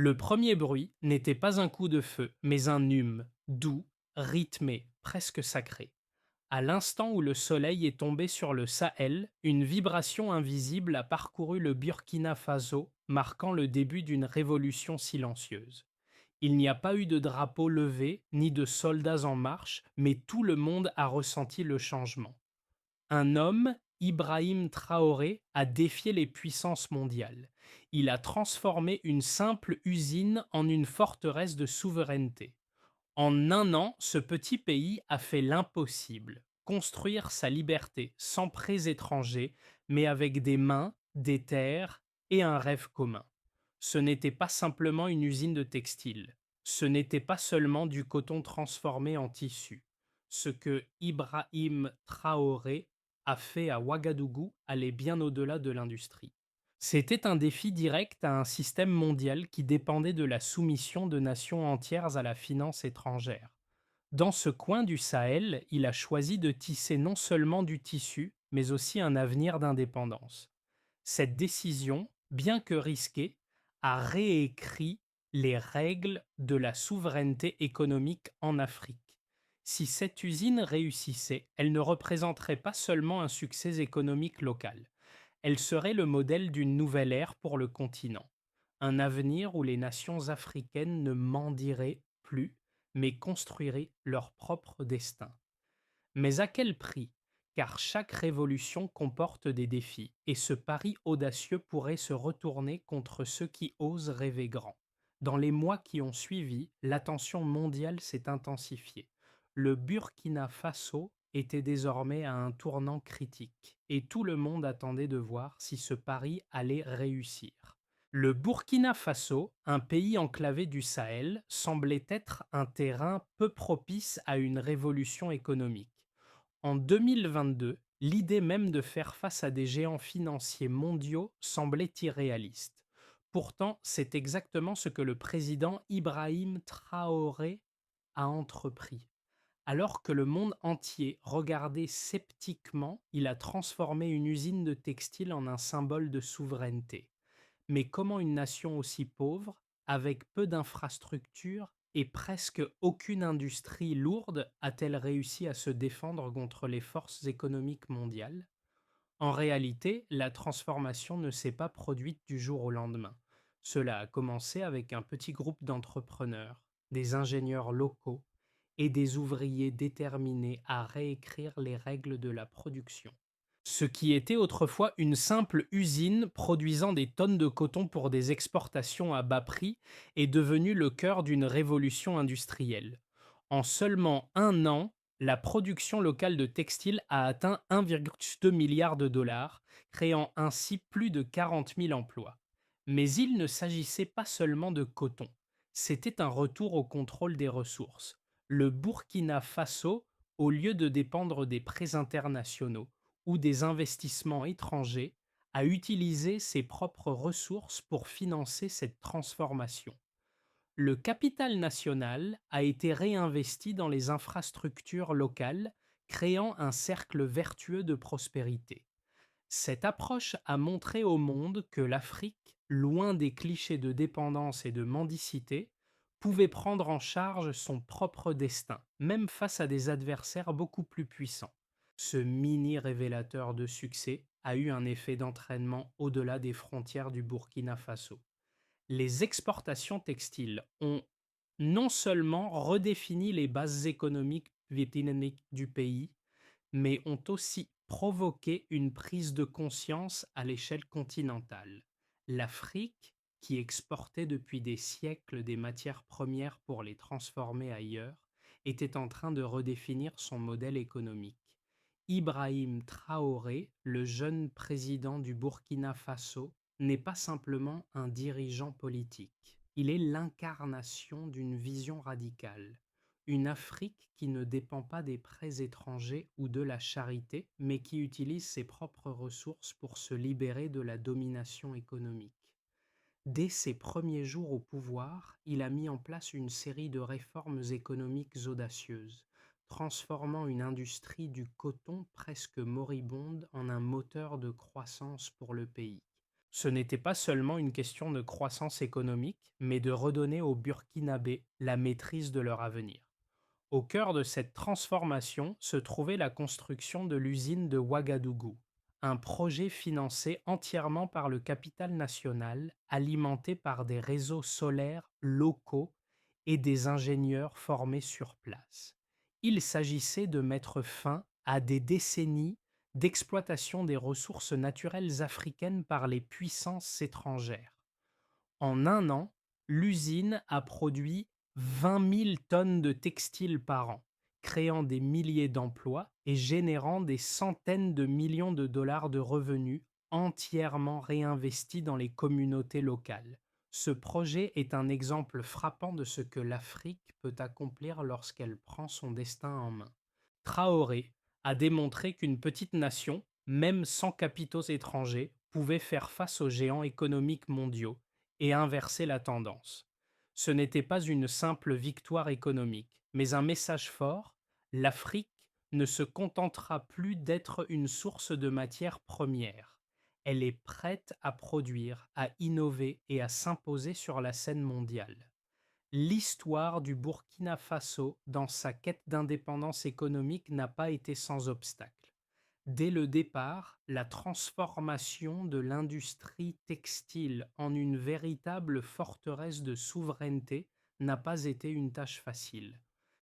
Le premier bruit n'était pas un coup de feu, mais un hume, doux, rythmé, presque sacré. À l'instant où le soleil est tombé sur le Sahel, une vibration invisible a parcouru le Burkina Faso, marquant le début d'une révolution silencieuse. Il n'y a pas eu de drapeau levé, ni de soldats en marche, mais tout le monde a ressenti le changement. Un homme, Ibrahim Traoré, a défié les puissances mondiales. Il a transformé une simple usine en une forteresse de souveraineté. En un an, ce petit pays a fait l'impossible, construire sa liberté sans prêts étrangers, mais avec des mains, des terres et un rêve commun. Ce n'était pas simplement une usine de textile, ce n'était pas seulement du coton transformé en tissu. Ce que Ibrahim Traoré a fait à Ouagadougou allait bien au-delà de l'industrie. C'était un défi direct à un système mondial qui dépendait de la soumission de nations entières à la finance étrangère. Dans ce coin du Sahel, il a choisi de tisser non seulement du tissu, mais aussi un avenir d'indépendance. Cette décision, bien que risquée, a réécrit les règles de la souveraineté économique en Afrique. Si cette usine réussissait, elle ne représenterait pas seulement un succès économique local, elle serait le modèle d'une nouvelle ère pour le continent, un avenir où les nations africaines ne mendieraient plus, mais construiraient leur propre destin. Mais à quel prix? Car chaque révolution comporte des défis, et ce pari audacieux pourrait se retourner contre ceux qui osent rêver grand. Dans les mois qui ont suivi, l'attention mondiale s'est intensifiée. Le Burkina Faso était désormais à un tournant critique, et tout le monde attendait de voir si ce pari allait réussir. Le Burkina Faso, un pays enclavé du Sahel, semblait être un terrain peu propice à une révolution économique. En 2022, l'idée même de faire face à des géants financiers mondiaux semblait irréaliste. Pourtant, c'est exactement ce que le président Ibrahim Traoré a entrepris. Alors que le monde entier regardait sceptiquement, il a transformé une usine de textile en un symbole de souveraineté. Mais comment une nation aussi pauvre, avec peu d'infrastructures et presque aucune industrie lourde, a-t-elle réussi à se défendre contre les forces économiques mondiales? En réalité, la transformation ne s'est pas produite du jour au lendemain. Cela a commencé avec un petit groupe d'entrepreneurs, des ingénieurs locaux et des ouvriers déterminés à réécrire les règles de la production. Ce qui était autrefois une simple usine produisant des tonnes de coton pour des exportations à bas prix est devenu le cœur d'une révolution industrielle. En seulement un an, la production locale de textiles a atteint 1,2 milliard de dollars, créant ainsi plus de 40 000 emplois. Mais il ne s'agissait pas seulement de coton, c'était un retour au contrôle des ressources. Le Burkina Faso, au lieu de dépendre des prêts internationaux ou des investissements étrangers, a utilisé ses propres ressources pour financer cette transformation. Le capital national a été réinvesti dans les infrastructures locales, créant un cercle vertueux de prospérité. Cette approche a montré au monde que l'Afrique, loin des clichés de dépendance et de mendicité, pouvait prendre en charge son propre destin, même face à des adversaires beaucoup plus puissants. Ce mini révélateur de succès a eu un effet d'entraînement au-delà des frontières du Burkina Faso. Les exportations textiles ont non seulement redéfini les bases économiques vietnamiques du pays, mais ont aussi provoqué une prise de conscience à l'échelle continentale. L'Afrique, qui exportait depuis des siècles des matières premières pour les transformer ailleurs, était en train de redéfinir son modèle économique. Ibrahim Traoré, le jeune président du Burkina Faso, n'est pas simplement un dirigeant politique. Il est l'incarnation d'une vision radicale, une Afrique qui ne dépend pas des prêts étrangers ou de la charité, mais qui utilise ses propres ressources pour se libérer de la domination économique. Dès ses premiers jours au pouvoir, il a mis en place une série de réformes économiques audacieuses, transformant une industrie du coton presque moribonde en un moteur de croissance pour le pays. Ce n'était pas seulement une question de croissance économique, mais de redonner aux Burkinabés la maîtrise de leur avenir. Au cœur de cette transformation se trouvait la construction de l'usine de Ouagadougou, un projet financé entièrement par le capital national, alimenté par des réseaux solaires locaux et des ingénieurs formés sur place. Il s'agissait de mettre fin à des décennies d'exploitation des ressources naturelles africaines par les puissances étrangères. En un an, l'usine a produit 20 000 tonnes de textiles par an, créant des milliers d'emplois et générant des centaines de millions de dollars de revenus entièrement réinvestis dans les communautés locales. Ce projet est un exemple frappant de ce que l'Afrique peut accomplir lorsqu'elle prend son destin en main. Traoré a démontré qu'une petite nation, même sans capitaux étrangers, pouvait faire face aux géants économiques mondiaux et inverser la tendance. Ce n'était pas une simple victoire économique, mais un message fort: l'Afrique ne se contentera plus d'être une source de matières premières. Elle est prête à produire, à innover et à s'imposer sur la scène mondiale. L'histoire du Burkina Faso dans sa quête d'indépendance économique n'a pas été sans obstacle. Dès le départ, la transformation de l'industrie textile en une véritable forteresse de souveraineté n'a pas été une tâche facile.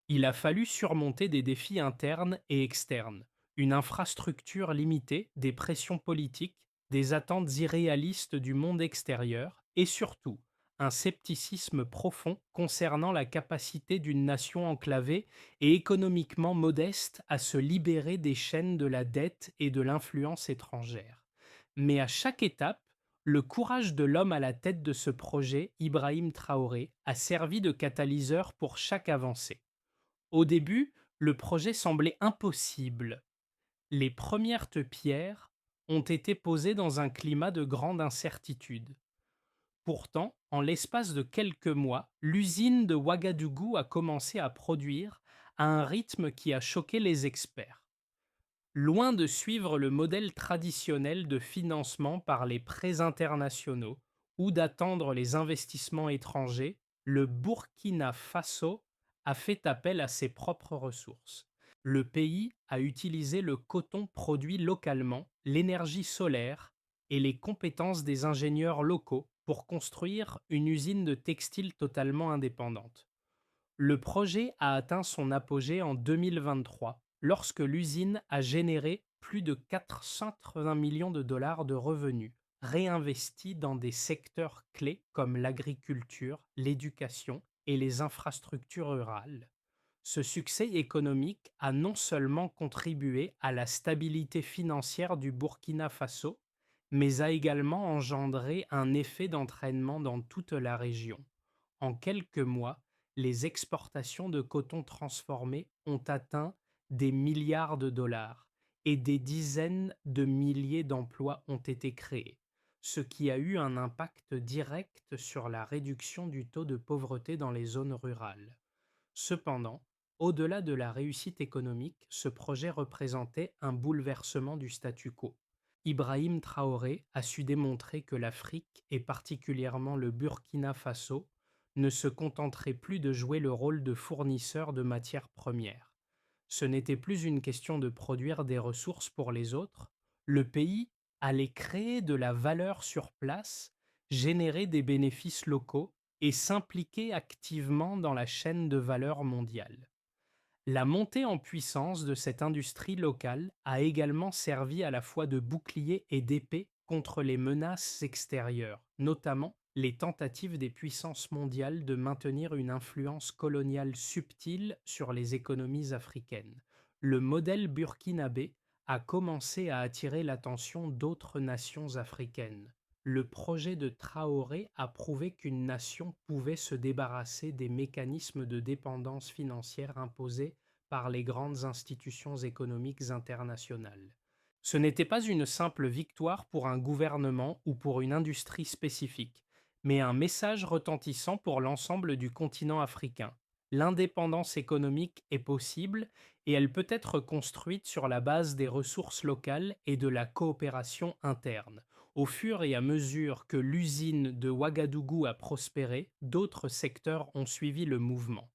Il a fallu surmonter des défis internes et externes, une infrastructure limitée, des pressions politiques, des attentes irréalistes du monde extérieur et surtout un scepticisme profond concernant la capacité d'une nation enclavée et économiquement modeste à se libérer des chaînes de la dette et de l'influence étrangère. Mais à chaque étape, le courage de l'homme à la tête de ce projet, Ibrahim Traoré, a servi de catalyseur pour chaque avancée. Au début, le projet semblait impossible. Les premières pierres ont été posées dans un climat de grande incertitude. Pourtant, en l'espace de quelques mois, l'usine de Ouagadougou a commencé à produire à un rythme qui a choqué les experts. Loin de suivre le modèle traditionnel de financement par les prêts internationaux ou d'attendre les investissements étrangers, le Burkina Faso a fait appel à ses propres ressources. Le pays a utilisé le coton produit localement, l'énergie solaire et les compétences des ingénieurs locaux pour construire une usine de textile totalement indépendante. Le projet a atteint son apogée en 2023, lorsque l'usine a généré plus de 480 millions de dollars de revenus, réinvestis dans des secteurs clés comme l'agriculture, l'éducation et les infrastructures rurales. Ce succès économique a non seulement contribué à la stabilité financière du Burkina Faso, mais a également engendré un effet d'entraînement dans toute la région. En quelques mois, les exportations de coton transformé ont atteint des milliards de dollars et des dizaines de milliers d'emplois ont été créés, ce qui a eu un impact direct sur la réduction du taux de pauvreté dans les zones rurales. Cependant, au-delà de la réussite économique, ce projet représentait un bouleversement du statu quo. Ibrahim Traoré a su démontrer que l'Afrique, et particulièrement le Burkina Faso, ne se contenterait plus de jouer le rôle de fournisseur de matières premières. Ce n'était plus une question de produire des ressources pour les autres, le pays allait créer de la valeur sur place, générer des bénéfices locaux et s'impliquer activement dans la chaîne de valeur mondiale. La montée en puissance de cette industrie locale a également servi à la fois de bouclier et d'épée contre les menaces extérieures, notamment les tentatives des puissances mondiales de maintenir une influence coloniale subtile sur les économies africaines. Le modèle burkinabé a commencé à attirer l'attention d'autres nations africaines. Le projet de Traoré a prouvé qu'une nation pouvait se débarrasser des mécanismes de dépendance financière imposés par les grandes institutions économiques internationales. Ce n'était pas une simple victoire pour un gouvernement ou pour une industrie spécifique, mais un message retentissant pour l'ensemble du continent africain. L'indépendance économique est possible et elle peut être construite sur la base des ressources locales et de la coopération interne. Au fur et à mesure que l'usine de Ouagadougou a prospéré, d'autres secteurs ont suivi le mouvement.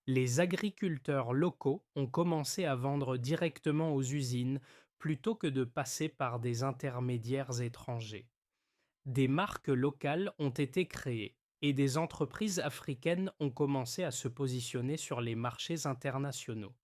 Les agriculteurs locaux ont commencé à vendre directement aux usines plutôt que de passer par des intermédiaires étrangers. Des marques locales ont été créées et des entreprises africaines ont commencé à se positionner sur les marchés internationaux.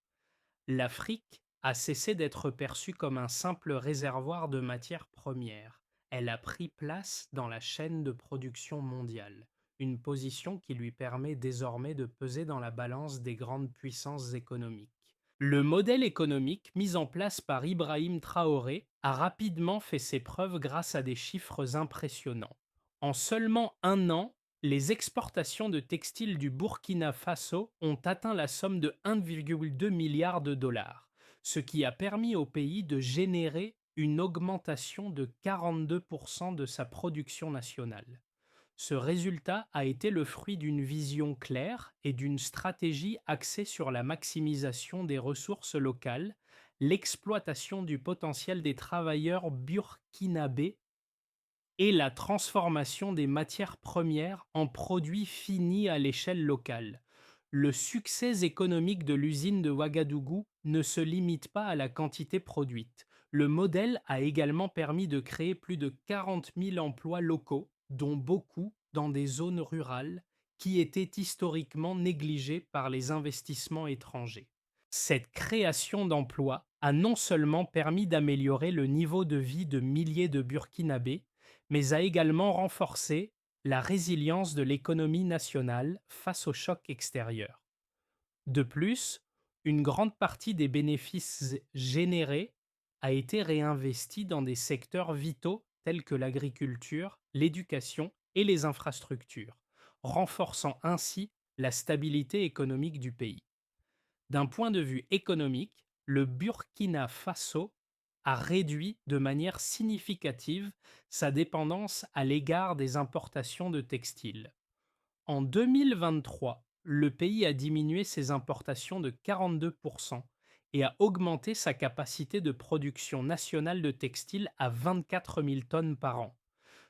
L'Afrique a cessé d'être perçue comme un simple réservoir de matières premières. Elle a pris place dans la chaîne de production mondiale, une position qui lui permet désormais de peser dans la balance des grandes puissances économiques. Le modèle économique mis en place par Ibrahim Traoré a rapidement fait ses preuves grâce à des chiffres impressionnants. En seulement un an, les exportations de textiles du Burkina Faso ont atteint la somme de 1,2 milliard de dollars, ce qui a permis au pays de générer une augmentation de 42% de sa production nationale. Ce résultat a été le fruit d'une vision claire et d'une stratégie axée sur la maximisation des ressources locales, l'exploitation du potentiel des travailleurs burkinabés et la transformation des matières premières en produits finis à l'échelle locale. Le succès économique de l'usine de Ouagadougou ne se limite pas à la quantité produite. Le modèle a également permis de créer plus de 40 000 emplois locaux, dont beaucoup dans des zones rurales qui étaient historiquement négligées par les investissements étrangers. Cette création d'emplois a non seulement permis d'améliorer le niveau de vie de milliers de Burkinabés, mais a également renforcé la résilience de l'économie nationale face aux chocs extérieurs. De plus, une grande partie des bénéfices générés a été réinvestie dans des secteurs vitaux tels que l'agriculture, l'éducation et les infrastructures, renforçant ainsi la stabilité économique du pays. D'un point de vue économique, le Burkina Faso a réduit de manière significative sa dépendance à l'égard des importations de textiles. En 2023, le pays a diminué ses importations de 42% et a augmenté sa capacité de production nationale de textiles à 24 000 tonnes par an.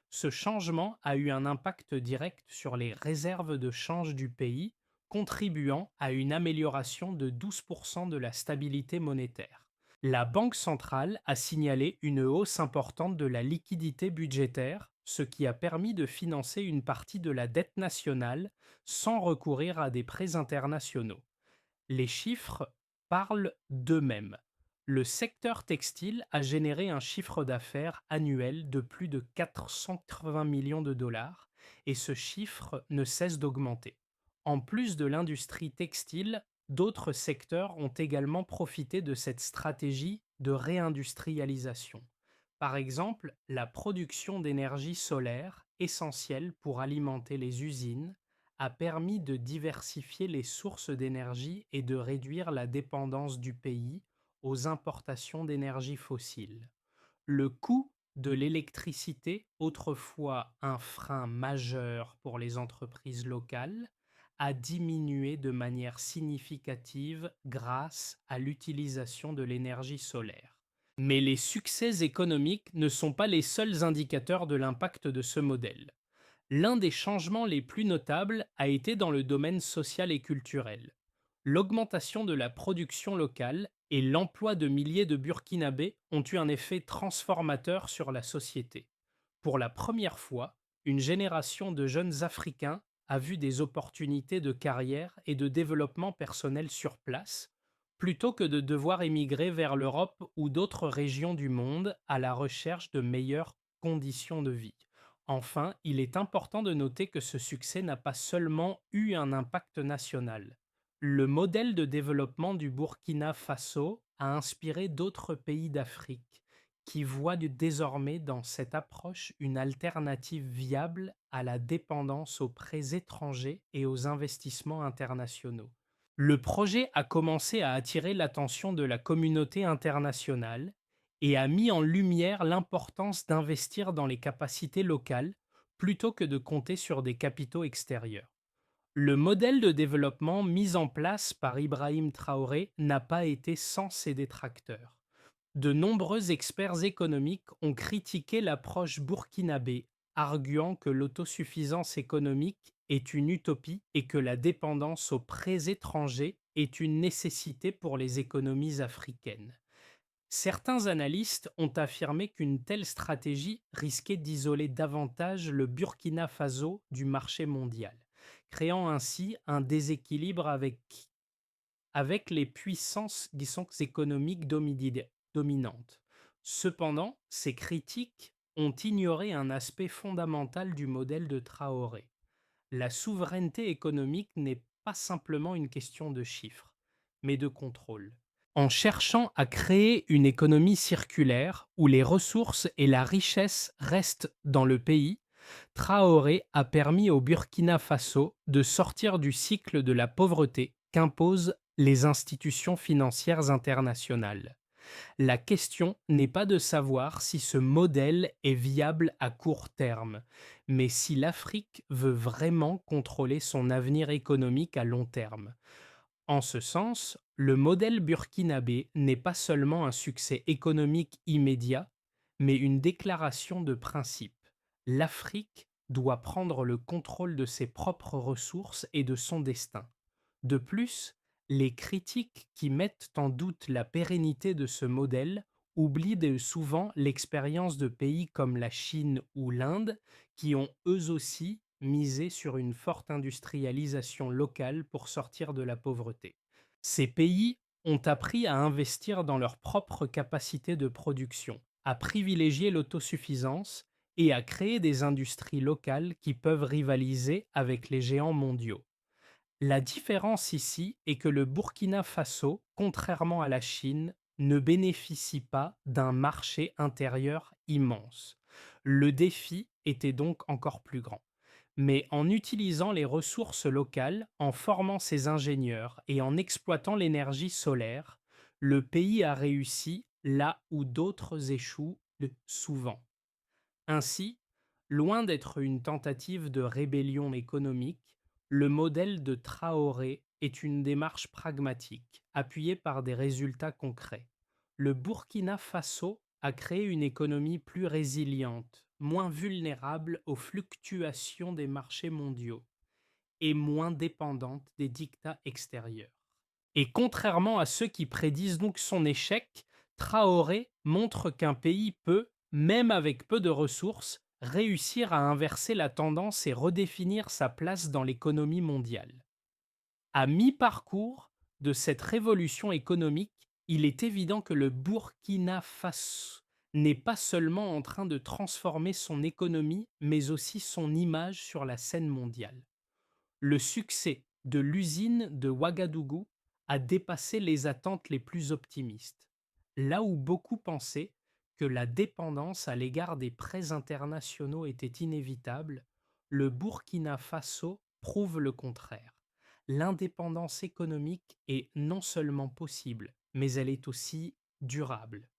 Ce changement a eu un impact direct sur les réserves de change du pays, contribuant à une amélioration de 12% de la stabilité monétaire. La Banque centrale a signalé une hausse importante de la liquidité budgétaire, ce qui a permis de financer une partie de la dette nationale sans recourir à des prêts internationaux. Les chiffres parlent d'eux-mêmes. Le secteur textile a généré un chiffre d'affaires annuel de plus de 480 millions de dollars et ce chiffre ne cesse d'augmenter. En plus de l'industrie textile, d'autres secteurs ont également profité de cette stratégie de réindustrialisation. Par exemple, la production d'énergie solaire, essentielle pour alimenter les usines, a permis de diversifier les sources d'énergie et de réduire la dépendance du pays aux importations d'énergie fossile. Le coût de l'électricité, autrefois un frein majeur pour les entreprises locales, a diminué de manière significative grâce à l'utilisation de l'énergie solaire. Mais les succès économiques ne sont pas les seuls indicateurs de l'impact de ce modèle. L'un des changements les plus notables a été dans le domaine social et culturel. L'augmentation de la production locale et l'emploi de milliers de Burkinabés ont eu un effet transformateur sur la société. Pour la première fois, une génération de jeunes Africains a vu des opportunités de carrière et de développement personnel sur place, plutôt que de devoir émigrer vers l'Europe ou d'autres régions du monde à la recherche de meilleures conditions de vie. Enfin, il est important de noter que ce succès n'a pas seulement eu un impact national. Le modèle de développement du Burkina Faso a inspiré d'autres pays d'Afrique qui voient désormais dans cette approche une alternative viable à la dépendance aux prêts étrangers et aux investissements internationaux. Le projet a commencé à attirer l'attention de la communauté internationale et a mis en lumière l'importance d'investir dans les capacités locales plutôt que de compter sur des capitaux extérieurs. Le modèle de développement mis en place par Ibrahim Traoré n'a pas été sans ses détracteurs. De nombreux experts économiques ont critiqué l'approche burkinabé, arguant que l'autosuffisance économique est une utopie et que la dépendance aux prêts étrangers est une nécessité pour les économies africaines. Certains analystes ont affirmé qu'une telle stratégie risquait d'isoler davantage le Burkina Faso du marché mondial, créant ainsi un déséquilibre avec les puissances disons, économiques dominantes. Cependant, ces critiques ont ignoré un aspect fondamental du modèle de Traoré. La souveraineté économique n'est pas simplement une question de chiffres, mais de contrôle. En cherchant à créer une économie circulaire où les ressources et la richesse restent dans le pays, Traoré a permis au Burkina Faso de sortir du cycle de la pauvreté qu'imposent les institutions financières internationales. La question n'est pas de savoir si ce modèle est viable à court terme, mais si l'Afrique veut vraiment contrôler son avenir économique à long terme. En ce sens, le modèle burkinabé n'est pas seulement un succès économique immédiat, mais une déclaration de principe. L'Afrique doit prendre le contrôle de ses propres ressources et de son destin. De plus, les critiques qui mettent en doute la pérennité de ce modèle oublient souvent l'expérience de pays comme la Chine ou l'Inde qui ont eux aussi misé sur une forte industrialisation locale pour sortir de la pauvreté. Ces pays ont appris à investir dans leur propre capacité de production, à privilégier l'autosuffisance et à créer des industries locales qui peuvent rivaliser avec les géants mondiaux. La différence ici est que le Burkina Faso, contrairement à la Chine, ne bénéficie pas d'un marché intérieur immense. Le défi était donc encore plus grand. Mais en utilisant les ressources locales, en formant ses ingénieurs et en exploitant l'énergie solaire, le pays a réussi là où d'autres échouent souvent. Ainsi, loin d'être une tentative de rébellion économique, le modèle de Traoré est une démarche pragmatique, appuyée par des résultats concrets. Le Burkina Faso a créé une économie plus résiliente, moins vulnérable aux fluctuations des marchés mondiaux et moins dépendante des dictats extérieurs. Et contrairement à ceux qui prédisent donc son échec, Traoré montre qu'un pays peut, même avec peu de ressources, réussir à inverser la tendance et redéfinir sa place dans l'économie mondiale. À mi-parcours de cette révolution économique, il est évident que le Burkina Faso n'est pas seulement en train de transformer son économie, mais aussi son image sur la scène mondiale. Le succès de l'usine de Ouagadougou a dépassé les attentes les plus optimistes. Là où beaucoup pensaient que la dépendance à l'égard des prêts internationaux était inévitable, le Burkina Faso prouve le contraire. L'indépendance économique est non seulement possible, mais elle est aussi durable.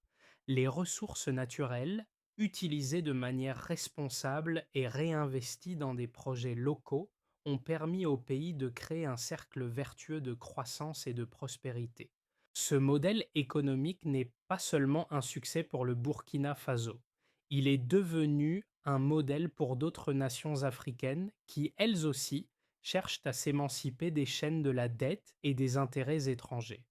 Les ressources naturelles, utilisées de manière responsable et réinvesties dans des projets locaux, ont permis au pays de créer un cercle vertueux de croissance et de prospérité. Ce modèle économique n'est pas seulement un succès pour le Burkina Faso, il est devenu un modèle pour d'autres nations africaines qui, elles aussi, cherchent à s'émanciper des chaînes de la dette et des intérêts étrangers.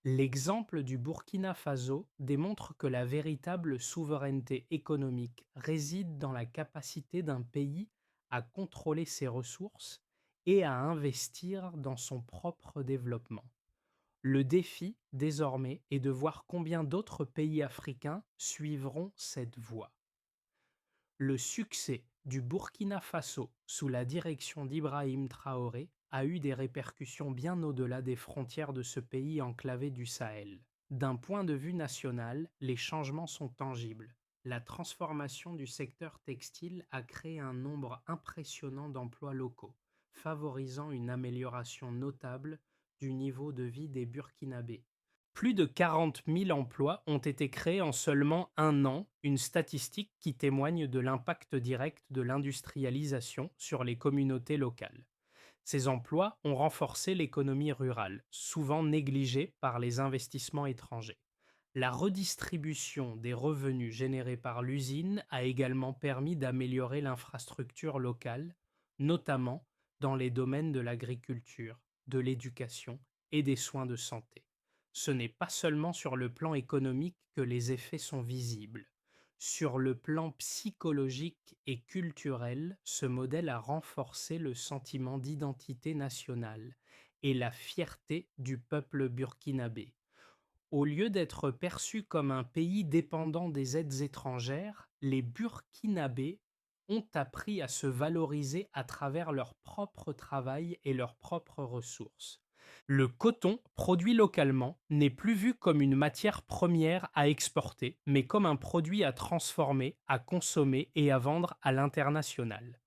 L'exemple du Burkina Faso démontre que la véritable souveraineté économique réside dans la capacité d'un pays à contrôler ses ressources et à investir dans son propre développement. Le défi, désormais, est de voir combien d'autres pays africains suivront cette voie. Le succès du Burkina Faso sous la direction d'Ibrahim Traoré a eu des répercussions bien au-delà des frontières de ce pays enclavé du Sahel. D'un point de vue national, les changements sont tangibles. La transformation du secteur textile a créé un nombre impressionnant d'emplois locaux, favorisant une amélioration notable du niveau de vie des Burkinabés. Plus de 40 000 emplois ont été créés en seulement un an, une statistique qui témoigne de l'impact direct de l'industrialisation sur les communautés locales. Ces emplois ont renforcé l'économie rurale, souvent négligée par les investissements étrangers. La redistribution des revenus générés par l'usine a également permis d'améliorer l'infrastructure locale, notamment dans les domaines de l'agriculture, de l'éducation et des soins de santé. Ce n'est pas seulement sur le plan économique que les effets sont visibles. Sur le plan psychologique et culturel, ce modèle a renforcé le sentiment d'identité nationale et la fierté du peuple burkinabé. Au lieu d'être perçus comme un pays dépendant des aides étrangères, les Burkinabés ont appris à se valoriser à travers leur propre travail et leurs propres ressources. Le coton produit localement n'est plus vu comme une matière première à exporter, mais comme un produit à transformer, à consommer et à vendre à l'international.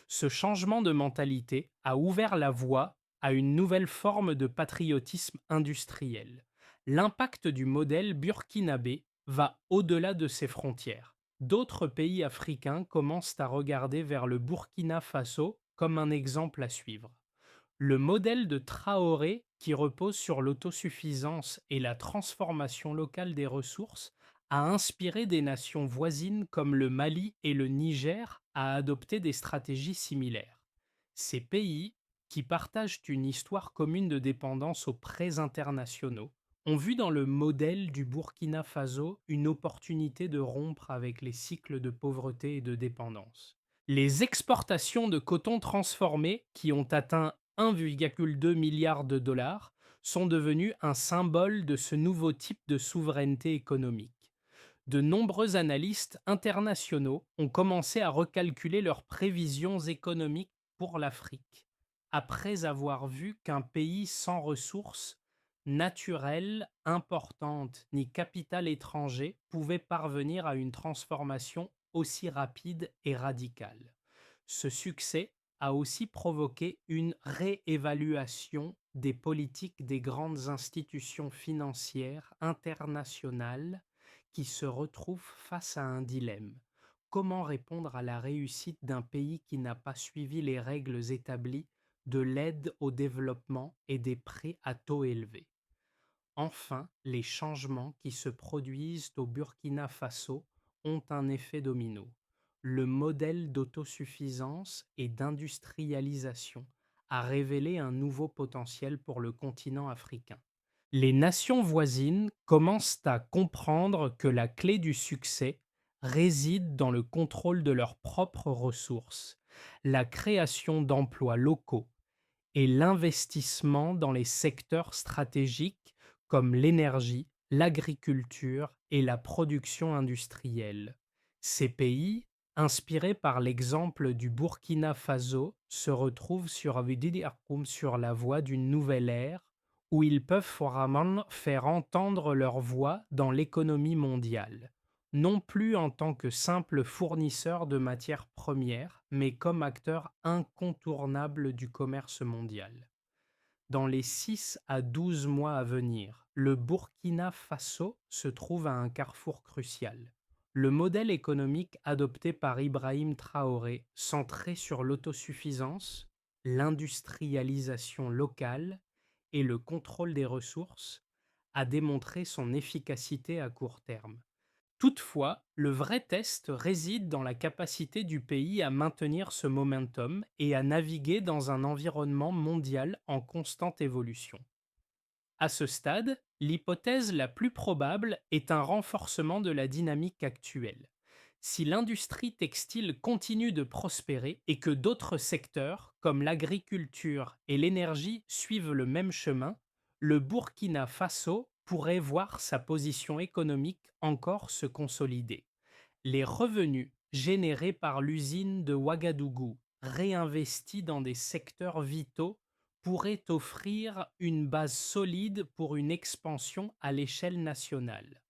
Ce changement de mentalité a ouvert la voie à une nouvelle forme de patriotisme industriel. L'impact du modèle burkinabé va au-delà de ses frontières. D'autres pays africains commencent à regarder vers le Burkina Faso comme un exemple à suivre. Le modèle de Traoré, qui repose sur l'autosuffisance et la transformation locale des ressources, a inspiré des nations voisines comme le Mali et le Niger à adopter des stratégies similaires. Ces pays, qui partagent une histoire commune de dépendance aux prêts internationaux, ont vu dans le modèle du Burkina Faso une opportunité de rompre avec les cycles de pauvreté et de dépendance. Les exportations de coton transformé, qui ont atteint 1,2 milliard de dollars, sont devenues un symbole de ce nouveau type de souveraineté économique. De nombreux analystes internationaux ont commencé à recalculer leurs prévisions économiques pour l'Afrique, après avoir vu qu'un pays sans ressources naturelles importantes ni capital étranger pouvait parvenir à une transformation aussi rapide et radicale. Ce succès a aussi provoqué une réévaluation des politiques des grandes institutions financières internationales qui se retrouvent face à un dilemme. Comment répondre à la réussite d'un pays qui n'a pas suivi les règles établies de l'aide au développement et des prêts à taux élevés? Enfin, les changements qui se produisent au Burkina Faso ont un effet domino. Le modèle d'autosuffisance et d'industrialisation a révélé un nouveau potentiel pour le continent africain. Les nations voisines commencent à comprendre que la clé du succès réside dans le contrôle de leurs propres ressources, la création d'emplois locaux et l'investissement dans les secteurs stratégiques comme l'énergie, l'agriculture et la production industrielle. Ces pays, inspirés par l'exemple du Burkina Faso, se retrouvent sur la voie d'une nouvelle ère où ils peuvent vraiment faire entendre leur voix dans l'économie mondiale, non plus en tant que simples fournisseurs de matières premières, mais comme acteurs incontournables du commerce mondial. Dans les 6 à 12 mois à venir, le Burkina Faso se trouve à un carrefour crucial. Le modèle économique adopté par Ibrahim Traoré, centré sur l'autosuffisance, l'industrialisation locale et le contrôle des ressources, a démontré son efficacité à court terme. Toutefois, le vrai test réside dans la capacité du pays à maintenir ce momentum et à naviguer dans un environnement mondial en constante évolution. À ce stade, l'hypothèse la plus probable est un renforcement de la dynamique actuelle. Si l'industrie textile continue de prospérer et que d'autres secteurs, comme l'agriculture et l'énergie, suivent le même chemin, le Burkina Faso pourrait voir sa position économique encore se consolider. Les revenus générés par l'usine de Ouagadougou, réinvestis dans des secteurs vitaux, pourraient offrir une base solide pour une expansion à l'échelle nationale.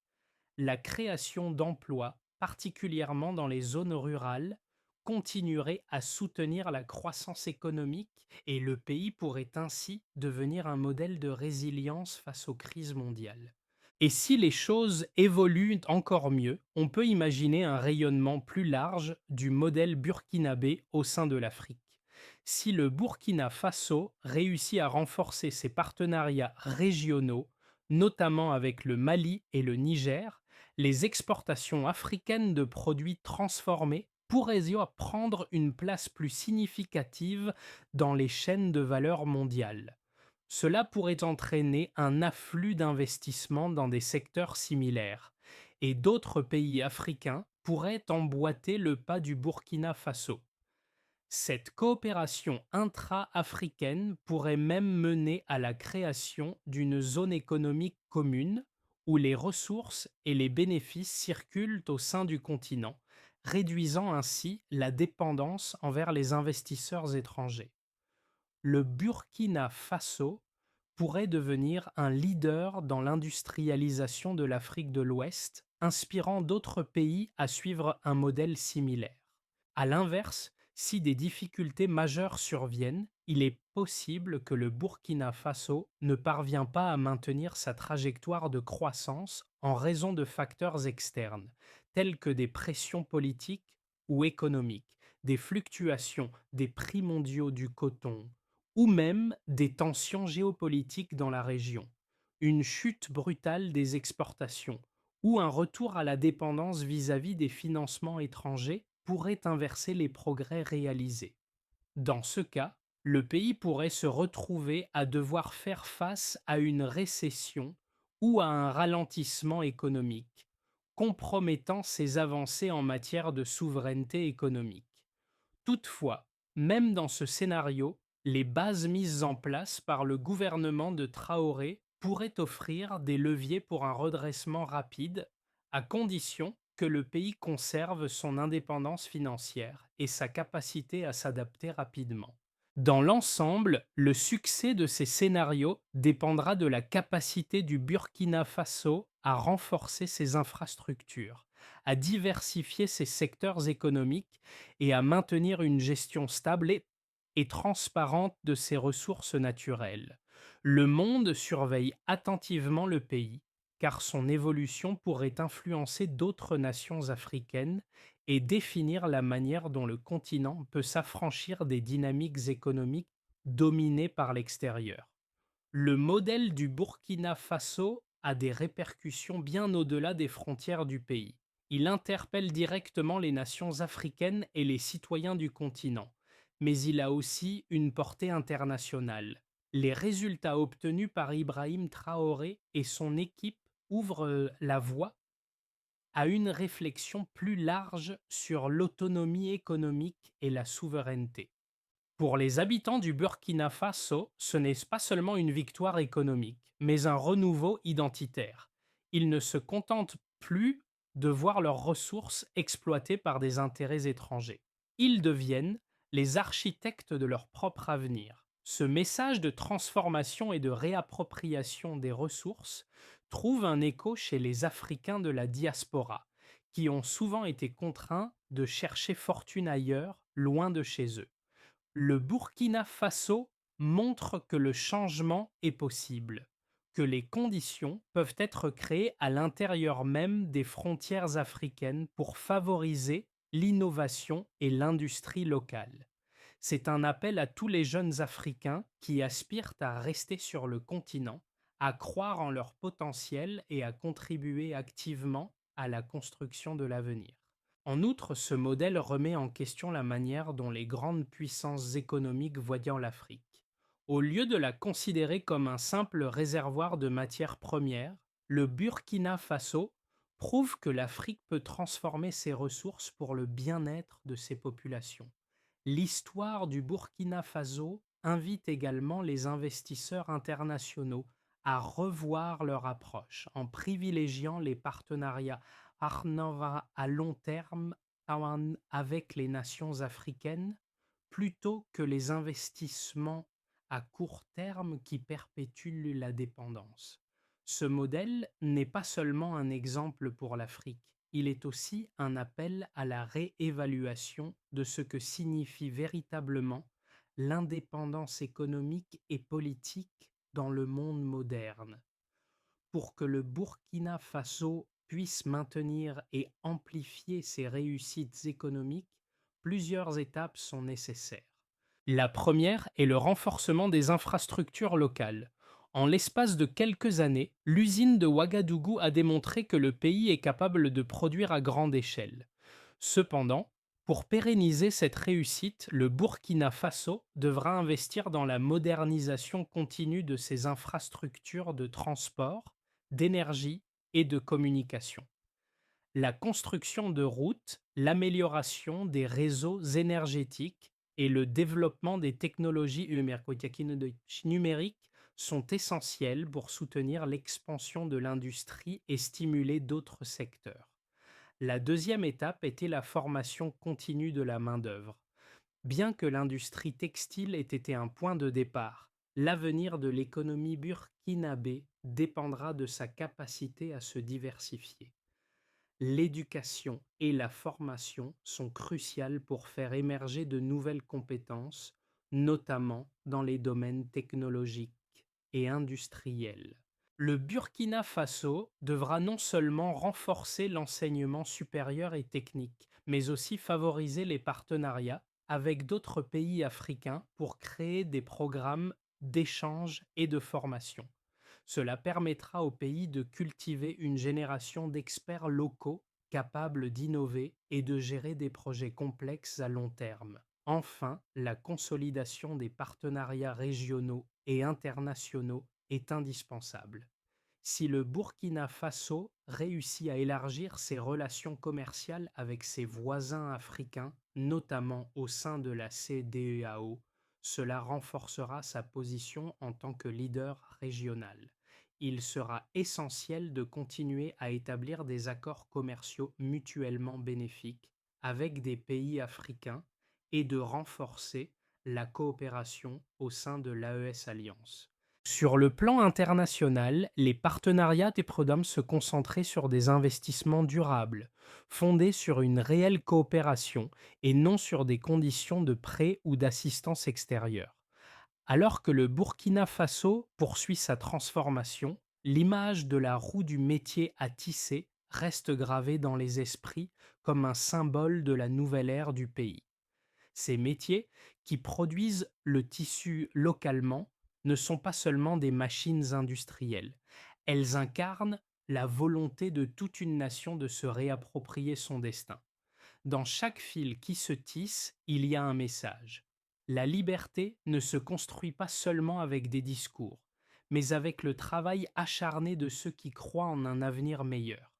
La création d'emplois, particulièrement dans les zones rurales, continuerait à soutenir la croissance économique et le pays pourrait ainsi devenir un modèle de résilience face aux crises mondiales. Et si les choses évoluent encore mieux, on peut imaginer un rayonnement plus large du modèle burkinabé au sein de l'Afrique. Si le Burkina Faso réussit à renforcer ses partenariats régionaux, notamment avec le Mali et le Niger, les exportations africaines de produits transformés pourraient y prendre une place plus significative dans les chaînes de valeur mondiales. Cela pourrait entraîner un afflux d'investissements dans des secteurs similaires, et d'autres pays africains pourraient emboîter le pas du Burkina Faso. Cette coopération intra-africaine pourrait même mener à la création d'une zone économique commune où les ressources et les bénéfices circulent au sein du continent, réduisant ainsi la dépendance envers les investisseurs étrangers. Le Burkina Faso pourrait devenir un leader dans l'industrialisation de l'Afrique de l'Ouest, inspirant d'autres pays à suivre un modèle similaire. À l'inverse, si des difficultés majeures surviennent, il est possible que le Burkina Faso ne parvient pas à maintenir sa trajectoire de croissance en raison de facteurs externes, tels que des pressions politiques ou économiques, des fluctuations des prix mondiaux du coton, ou même des tensions géopolitiques dans la région, une chute brutale des exportations ou un retour à la dépendance vis-à-vis des financements étrangers pourrait inverser les progrès réalisés. Dans ce cas, le pays pourrait se retrouver à devoir faire face à une récession ou à un ralentissement économique, compromettant ses avancées en matière de souveraineté économique. Toutefois, même dans ce scénario, les bases mises en place par le gouvernement de Traoré pourraient offrir des leviers pour un redressement rapide, à condition que le pays conserve son indépendance financière et sa capacité à s'adapter rapidement. Dans l'ensemble, le succès de ces scénarios dépendra de la capacité du Burkina Faso à renforcer ses infrastructures, à diversifier ses secteurs économiques et à maintenir une gestion stable et transparente de ses ressources naturelles. Le monde surveille attentivement le pays, car son évolution pourrait influencer d'autres nations africaines et définir la manière dont le continent peut s'affranchir des dynamiques économiques dominées par l'extérieur. Le modèle du Burkina Faso a des répercussions bien au-delà des frontières du pays. Il interpelle directement les nations africaines et les citoyens du continent, mais il a aussi une portée internationale. Les résultats obtenus par Ibrahim Traoré et son équipe ouvrent la voie à une réflexion plus large sur l'autonomie économique et la souveraineté. Pour les habitants du Burkina Faso, ce n'est pas seulement une victoire économique, mais un renouveau identitaire. Ils ne se contentent plus de voir leurs ressources exploitées par des intérêts étrangers. Ils deviennent les architectes de leur propre avenir. Ce message de transformation et de réappropriation des ressources trouve un écho chez les Africains de la diaspora, qui ont souvent été contraints de chercher fortune ailleurs, loin de chez eux. Le Burkina Faso montre que le changement est possible, que les conditions peuvent être créées à l'intérieur même des frontières africaines pour favoriser l'innovation et l'industrie locale. C'est un appel à tous les jeunes Africains qui aspirent à rester sur le continent, à croire en leur potentiel et à contribuer activement à la construction de l'avenir. En outre, ce modèle remet en question la manière dont les grandes puissances économiques voient l'Afrique. Au lieu de la considérer comme un simple réservoir de matières premières, le Burkina Faso prouve que l'Afrique peut transformer ses ressources pour le bien-être de ses populations. L'histoire du Burkina Faso invite également les investisseurs internationaux à revoir leur approche en privilégiant les partenariats à long terme avec les nations africaines plutôt que les investissements à court terme qui perpétuent la dépendance. Ce modèle n'est pas seulement un exemple pour l'Afrique, il est aussi un appel à la réévaluation de ce que signifie véritablement l'indépendance économique et politique dans le monde moderne. Pour que le Burkina Faso puisse maintenir et amplifier ses réussites économiques, plusieurs étapes sont nécessaires. La première est le renforcement des infrastructures locales. En l'espace de quelques années, l'usine de Ouagadougou a démontré que le pays est capable de produire à grande échelle. Cependant, pour pérenniser cette réussite, le Burkina Faso devra investir dans la modernisation continue de ses infrastructures de transport, d'énergie et de communication. La construction de routes, l'amélioration des réseaux énergétiques et le développement des technologies numériques sont essentiels pour soutenir l'expansion de l'industrie et stimuler d'autres secteurs. La deuxième étape était la formation continue de la main-d'œuvre. Bien que l'industrie textile ait été un point de départ, l'avenir de l'économie burkinabé dépendra de sa capacité à se diversifier. L'éducation et la formation sont cruciales pour faire émerger de nouvelles compétences, notamment dans les domaines technologiques et industriels. Le Burkina Faso devra non seulement renforcer l'enseignement supérieur et technique, mais aussi favoriser les partenariats avec d'autres pays africains pour créer des programmes d'échange et de formation. Cela permettra au pays de cultiver une génération d'experts locaux capables d'innover et de gérer des projets complexes à long terme. Enfin, la consolidation des partenariats régionaux et internationaux est indispensable. Si le Burkina Faso réussit à élargir ses relations commerciales avec ses voisins africains, notamment au sein de la CEDEAO, cela renforcera sa position en tant que leader régional. Il sera essentiel de continuer à établir des accords commerciaux mutuellement bénéfiques avec des pays africains et de renforcer la coopération au sein de l'AES Alliance. Sur le plan international, les partenariats des programmes se concentraient sur des investissements durables, fondés sur une réelle coopération et non sur des conditions de prêt ou d'assistance extérieure. Alors que le Burkina Faso poursuit sa transformation, l'image de la roue du métier à tisser reste gravée dans les esprits comme un symbole de la nouvelle ère du pays. Ces métiers, qui produisent le tissu localement, ne sont pas seulement des machines industrielles. Elles incarnent la volonté de toute une nation de se réapproprier son destin. Dans chaque fil qui se tisse, il y a un message. La liberté ne se construit pas seulement avec des discours, mais avec le travail acharné de ceux qui croient en un avenir meilleur.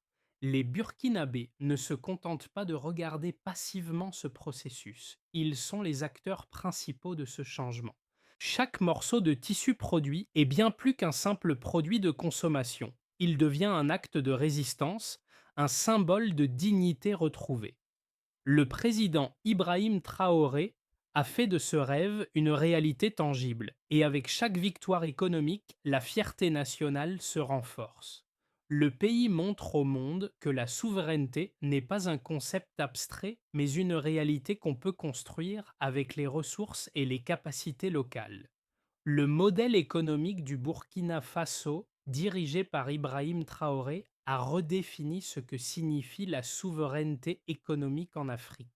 Les Burkinabés ne se contentent pas de regarder passivement ce processus, ils sont les acteurs principaux de ce changement. Chaque morceau de tissu produit est bien plus qu'un simple produit de consommation. Il devient un acte de résistance, un symbole de dignité retrouvée. Le président Ibrahim Traoré a fait de ce rêve une réalité tangible, et avec chaque victoire économique, la fierté nationale se renforce. Le pays montre au monde que la souveraineté n'est pas un concept abstrait, mais une réalité qu'on peut construire avec les ressources et les capacités locales. Le modèle économique du Burkina Faso, dirigé par Ibrahim Traoré, a redéfini ce que signifie la souveraineté économique en Afrique.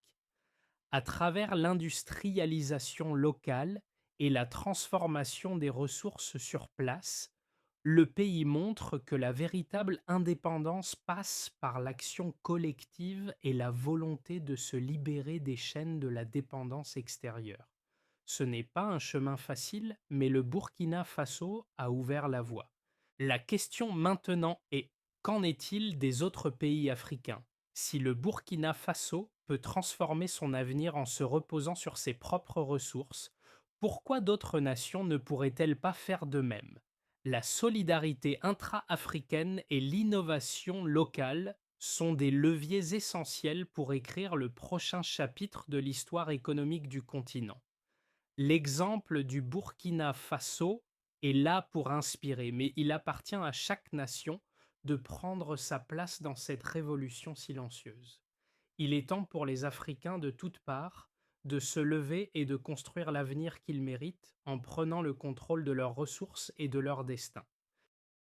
À travers l'industrialisation locale et la transformation des ressources sur place, le pays montre que la véritable indépendance passe par l'action collective et la volonté de se libérer des chaînes de la dépendance extérieure. Ce n'est pas un chemin facile, mais le Burkina Faso a ouvert la voie. La question maintenant est: qu'en est-il des autres pays africains? Si le Burkina Faso peut transformer son avenir en se reposant sur ses propres ressources, pourquoi d'autres nations ne pourraient-elles pas faire de même? La solidarité intra-africaine et l'innovation locale sont des leviers essentiels pour écrire le prochain chapitre de l'histoire économique du continent. L'exemple du Burkina Faso est là pour inspirer, mais il appartient à chaque nation de prendre sa place dans cette révolution silencieuse. Il est temps pour les Africains de toutes parts de se lever et de construire l'avenir qu'ils méritent en prenant le contrôle de leurs ressources et de leur destin.